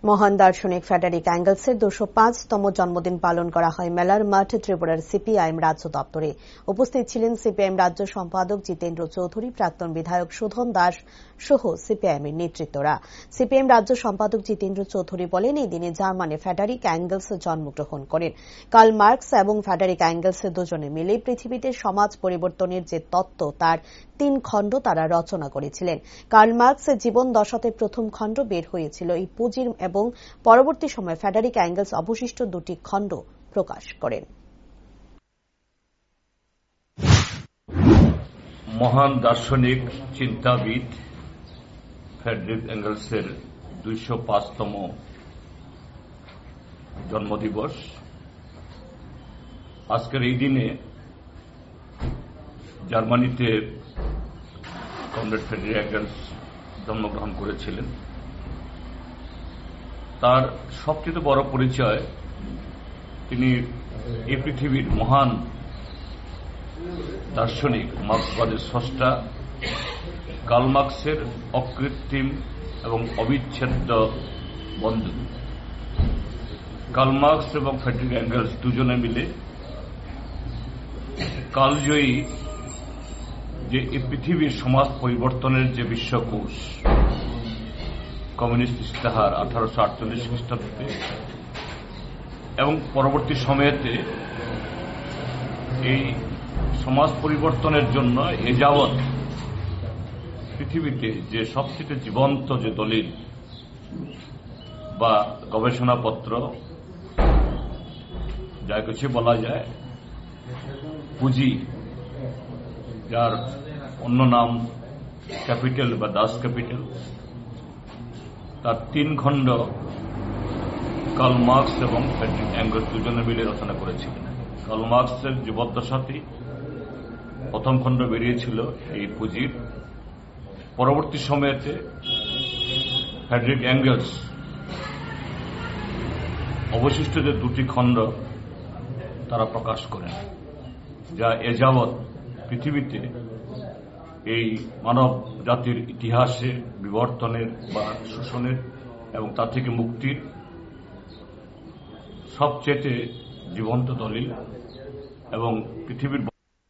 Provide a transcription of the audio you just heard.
মহান দার্শনিক ফ্রেডেরিক অ্যাঙ্গেলসের 205তম জন্মদিন পালন করা হয় মেলার মাঠে ত্রিপুরার সিপিআইএম রাজ্য দপ্তরে। উপস্থিত ছিলেন সিপিআইএম রাজ্য সম্পাদক জিতেন্দ্র চৌধুরী, প্রাক্তন বিধায়ক সুধন দাস সহ সিপিআইএম এর নেতৃত্বরা। সিপিআইএম রাজ্য সম্পাদক জিতেন্দ্র চৌধুরী বলেন, এই দিনে জার্মানি ফ্রেডেরিক অ্যাঙ্গেলস জন্মগ্রহণ করেন। কার্ল মার্কস এবং ফ্রেডেরিক অ্যাঙ্গেলস দুজনে মিলে পৃথিবীতে সমাজ পরিবর্তনের যে তত্ত্ব তার 3 খণ্ড তারা রচনা করেছিলেন। কার্ল মার্কসের জীবন দশাতে প্রথম খণ্ড বের হয়েছিল এই পুঁজির এবং পরবর্তী সময়ে ফ্রেডেরিক অ্যাঙ্গেলস অবশিষ্ট 2টি খণ্ড প্রকাশ করেন। মহান দার্শনিক চিন্তাবিদ ফ্রেডেরিক অ্যাঙ্গেলসের 205তম জন্মদিবস। আজকের এই দিনে জার্মানিতে কমরেড ফ্রেডেরিক অ্যাঙ্গেলস জন্মগ্রহণ করেছিলেন। তার সবচেয়ে বড় পরিচয়, তিনি এই পৃথিবীর মহান দার্শনিক, মার্ক্সবাদের স্রষ্টা কার্ল মার্কসের অকৃত্রিম এবং অবিচ্ছেদ্য বন্ধু। কার্ল মার্কস এবং ফ্রেডেরিক অ্যাঙ্গেলস দুজনে মিলে কালজয়ী যে এই পৃথিবীর সমাজ পরিবর্তনের যে বিশ্বকোষ, কমিউনিস্ট ইস্তেহার 1848 খ্রিস্টাব্দে এবং পরবর্তী সময়েতে এই সমাজ পরিবর্তনের জন্য এ যাবৎ পৃথিবীতে যে সবচেয়ে জীবন্ত যে দলিল বা গবেষণাপত্র, যা কিছু বলা যায় পুঁজি, যার অন্য নাম ক্যাপিটাল বা দাস ক্যাপিটাল, তার 3 খণ্ড কার্ল মার্কস এবং ফ্রেডেরিক অ্যাঙ্গেলস দুজনে মিলে রচনা করেছিলেন। কার্ল মার্কসের জীবদ্দশাতেই প্রথম খণ্ড বেরিয়েছিল এই পুঁজির। পরবর্তী সময়েতে ফ্রেডেরিক অ্যাঙ্গেলস অবশিষ্ট যে 2টি খণ্ড তারা প্রকাশ করেন, যা এ যাবৎ পৃথিবীতে এই মানব জাতির ইতিহাসে বিবর্তনের বা শোষণের এবং তা থেকে মুক্তির সবচেয়ে জীবন্ত দলিল এবং পৃথিবীর